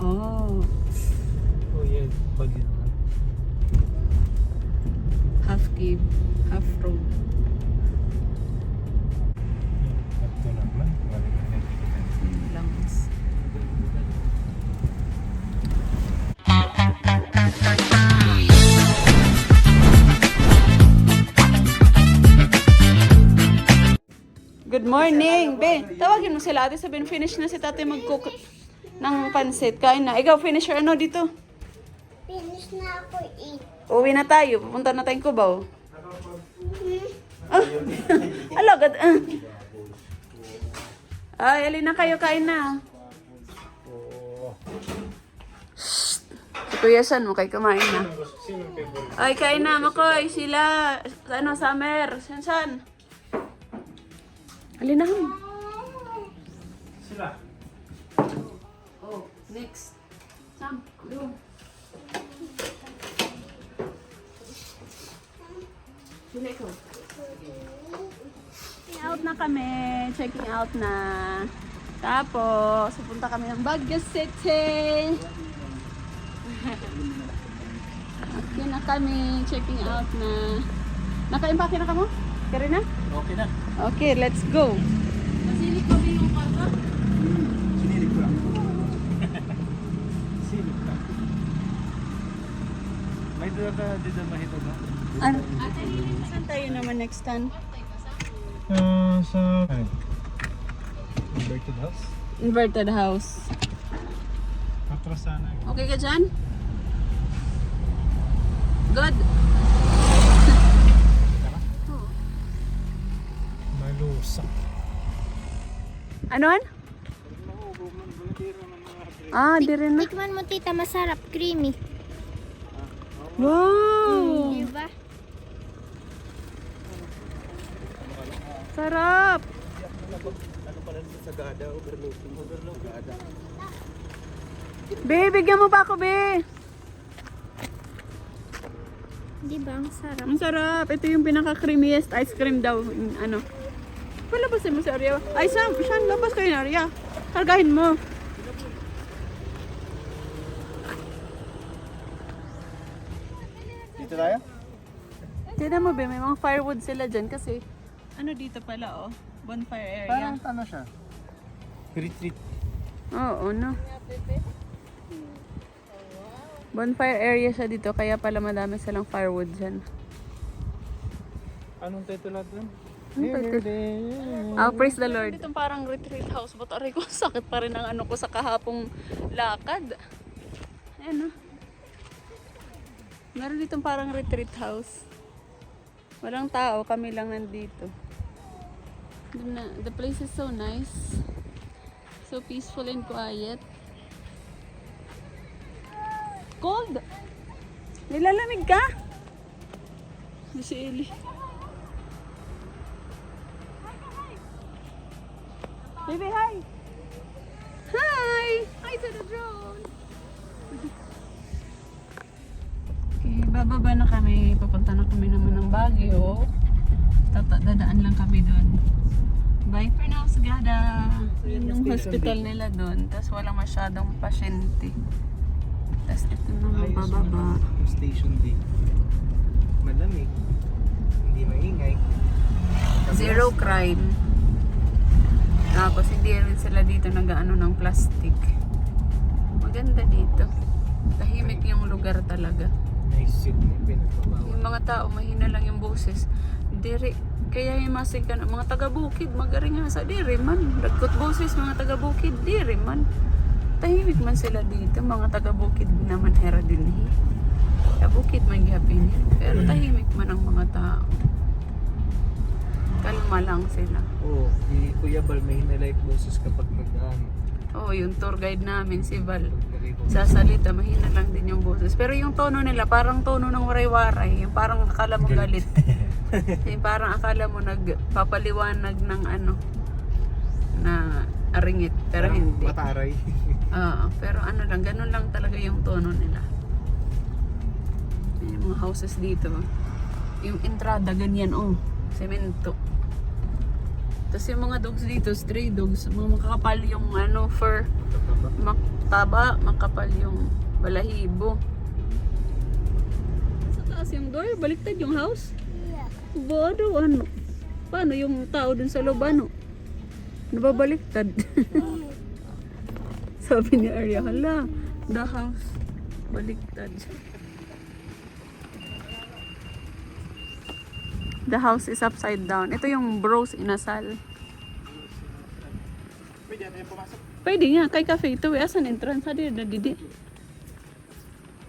Oh, Oh yeah, pag yun. half cave, half road. Ito naman. Wala na nakikita. Yun lang. Good morning, be. Tawagin mo sila ate, sabihin finish na si tatay mag-cook ng pansit. Kain na. Ikaw, finisher ano dito? Finish na ako Uwi na tayo. Pupunta na tayong Cubao. Oh. Hello, God. Ay, alin na kayo. Kain na. Shh. Si Kuya San mo, kay kumain na. Ay, kain na, Makoy. Sila. Ano, Summer. San? Alin na. Sila. Oh, next. Sam, go. Sila ikaw. Checking out na kami. Checking out na. Tapos, pupunta kami ng Baguio City. Okay na kami. Checking out na. Naka-impake na ka mo? Kaya na? Okay na. Okay, let's go. Masilig ko yung kwarto. Sinilig ko lang. Silip ka. May dala ka dito mahito ba? Ano? Saan tayo naman next time? Sa... Inverted house? Inverted house. Patras sana. Okay ka dyan? Good. Malusak. Anoan? Ah, di rin na. Tikman mo tita, masarap, creamy. Wow! Diba? Sarap! Ano pala sa Gada? Overlooking. Gada. Be, bigyan mo pa ako, be. Diba, ang sarap. Ang sarap. Ito yung pinaka-creamiest ice cream daw. Ano? Palabasin mo si Arya. Ay, Sam, Sean, labas kayo na Arya. Kargahin mo. Dito tayo? Tignan mo, be, may mga firewood sila dyan kasi ano dito pala, oh. Bonfire area. Parang ano siya? Retreat. Oo, no. Bonfire area siya dito, kaya pala madami silang firewood dyan. Anong title natin? Praise the Lord. Dito parang retreat house, but aray ko, sakit pa rin ang ano ko sa kahapong lakad. Ayan, no. Meron dito parang retreat house. Walang tao, kami lang nandito. The place is so nice. So peaceful and quiet. Cold! Nilalamig ka? Si Eli. Baby, hi! Hi! Hi to the drone! Okay, bababa na kami. Papunta na kami naman ng Baguio. Dadaan lang kami doon. Bye for now, Sagada. Yun yung hospital nila doon. Tapos walang masyadong pasyente. Tapos ito naman bababa. Yung station D. Malamig. Hindi maingay. Zero crime. Tapos hindi rin sila dito nag-ano ng plastic. Maganda dito. Tahimik yung lugar talaga. Naisip mo, pinagpabawal. Yung mga tao, mahina lang yung boses. Diri, kaya yung mga taga-bukid, magaring nga sa diri man. Dagkot boses, mga taga-bukid, diri man. Tahimik man sila dito, mga taga-bukid naman hera din eh. Taga-bukid man gihapin eh. Pero tahimik man ang mga tao. Kalma lang sila. Oo, si Kuya Bal may hinalight boses kapag nag-ano. Oo, yung tour guide namin, si Val. Sa salita, mahina lang din yung boses. Pero yung tono nila, parang tono ng waray-waray. Yung parang akala mo galit. Yung parang akala mo nagpapaliwanag ng ano, na aringit. Pero hindi. Mataray. Oo, pero ano lang, ganun lang talaga yung tono nila. Yung mga houses dito. Yung entrada, ganyan, oh. Semento. Tapos yung mga dogs dito, stray dogs, mga makakapal yung ano, fur. mataba, makapal yung balahibo. Sa taas yung door, baliktad yung house. Yeah. Bodo, ano? Paano yung tao dun sa loob, ano? Nababaliktad. Sabi ni Arya, hala, the house, baliktad. The house is upside down. Ito yung bros inasal. Pwede natin pumasok. Pwede nga, kay cafe ito. Asan entrance? Hadi na didi.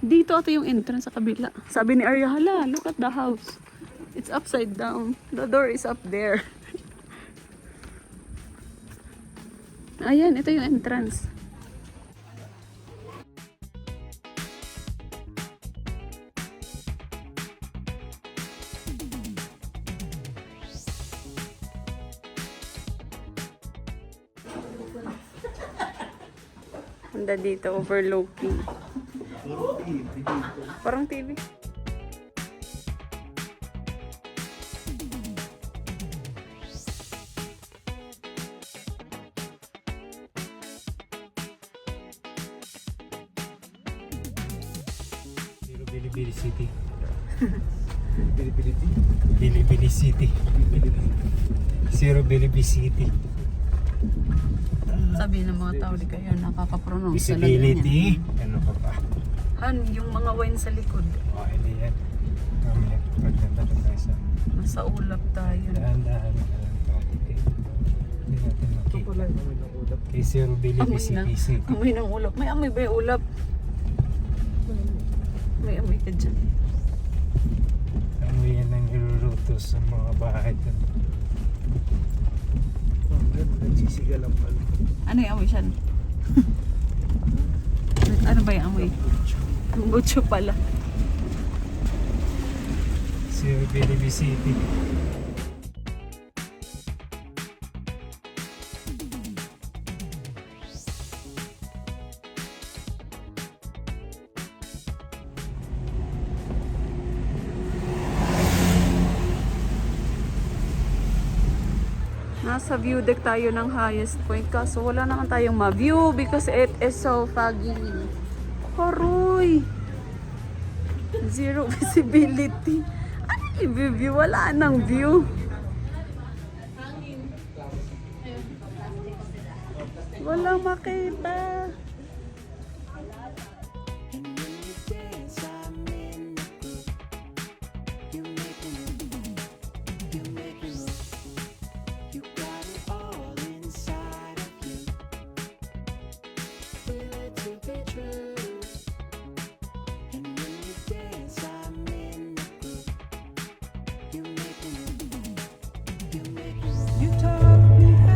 Dito ito yung entrance sa kabila. Sabi ni Arya, hala, look at the house. It's upside down. The door is up there. Ayan, ito yung entrance. Handa dito, overlooking. Parang TV. Bilibili City. Bilibili. Bilibili City. Zero Bilibili City. Sabi ng mga tao, di kayo nakaka-pronounce. Visibility. Ano pa pa? Han, yung mga wine sa likod. Oh, hindi yan. Kami, pagkanta ko tayo sa Nasa ulap tayo. dahan-dahan na lang ito. Hindi natin Ito makita. pala yung mga ulap. Kay Zero Bilibili Amoy na. City. Amoy ng ulap. May amoy ba yung ulap? May amoy ka dyan. Amoy yan ang niluluto sa mga bahay doon. Oh, ganda. Nagsisigal ang pala. Ano yung amoy siya? Ano ba yung amoy? Ang butcho pala. Zero Bilibili City. Nasa view deck tayo ng highest point kaso wala naman tayong ma-view because it is so foggy. Horoy! Zero visibility. Ano yung view? Wala nang view. Wala makita.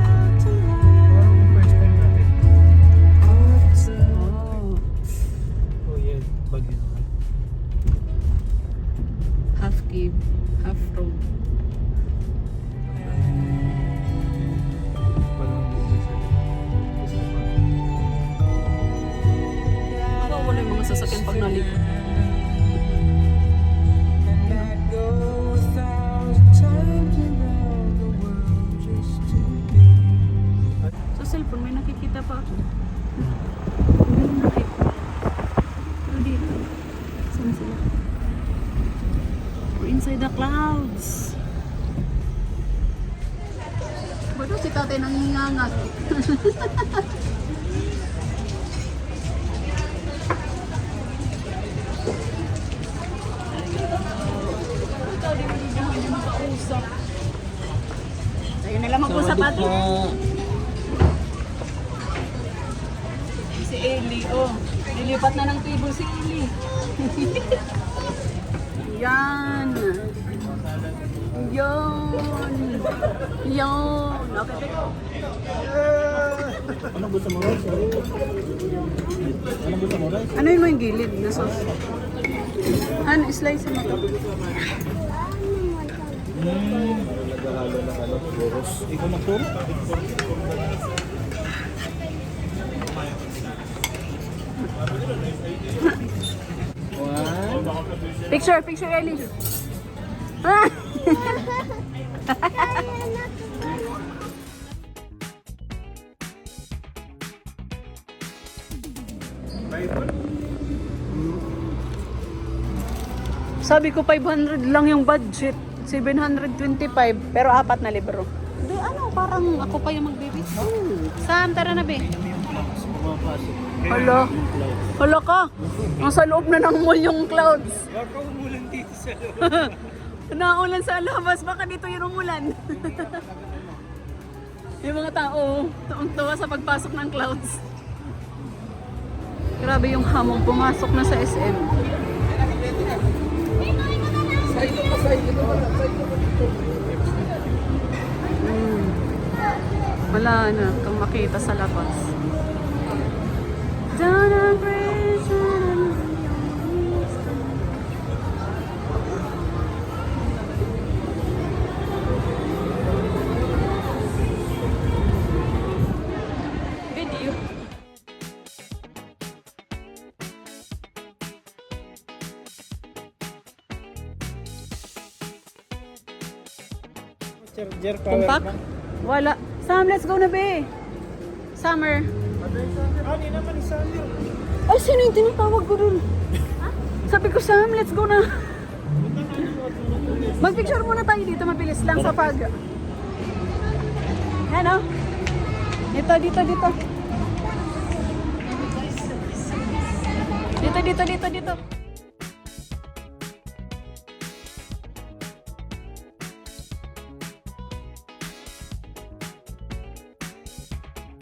Parang first time natin. Oh, Oh yeah, bagyo naman. half cave, half road. Parang hindi sa Baka wala yung mga sasakyan pag nalikot. Sa cellphone may nakikita pa ako. Hindi nakikita. Pero dito. Saan sila? We're inside the clouds. Ba't si tatay nangingangat? Ayun na lang mag-usap ate. Si Ellie, oh. Nilipat na ng table si Ellie. Yan. Yon. Yon. Okay. Ano gusto mo, Rice? Ano gusto mo, Rice? Ano yung gilid na sauce? Han, slice mo to. Naghahalo ng ano, boros. Ikaw magturo? One. Picture, Ellie. Ah! Sabi ko 500 lang yung budget. 725 pero 4 na libro. Di ano, parang ako pa yung magbibit. Saan? Tara na, be. Pumapasok. Hala. Hala ka. Nasa loob na ng mall yung clouds. Baka umulan dito sa loob. Naulan sa labas. Baka dito yung umulan. Yung mga tao, tuwang-tuwa sa pagpasok ng clouds. Grabe yung hamong pumasok na sa SM. Wala na kang makita sa labas. Down a bridge and video. Charger power Tumpak? bank. Wala. Sam, let's go na, be. Summer. Ah, di naman isa yun. Ay, sino yung tinatawag ko dun? Sabi ko, Sam, let's go na. Mag-picture muna tayo dito, mabilis lang sa pag. Ano? Dito. Dito.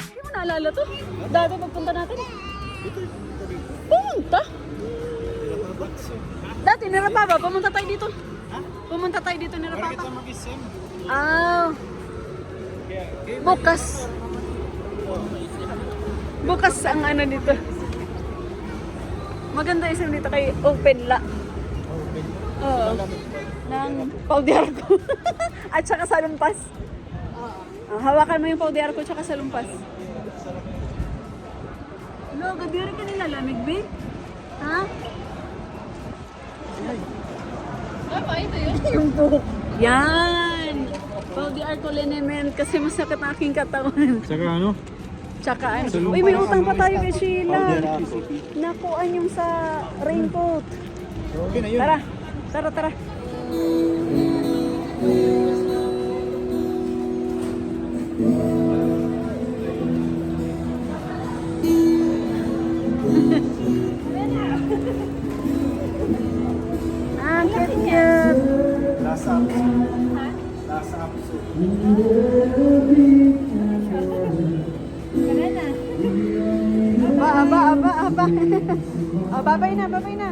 Hindi mo naalala to? Dati pagpunta natin. Pumunta? Dati, Nirapaba. Pumunta tayo dito. Pumunta tayo dito, Para Nirapaba. kita mag-isip. Ah, bukas. Bukas ang ano dito. Maganda isang dito kay Open La. Oo. Ng Paudiarco. At saka Salumpas. Hawakan mo yung Paudiarco at saka Salumpas. Lo, gadiri ka nila lamig, be? Ha? Apa, ito yun? Yung buhok. Yan! Paudiarco liniment kasi masakit ang aking katawan. Saka ano? Tsaka ano? Uy, may utang pa tayo kay Sheila. Nakuan yung sa raincoat. Okay na yun. Tara. Ang cute. Lasa apso. Lasa apso. Aba. Babay na.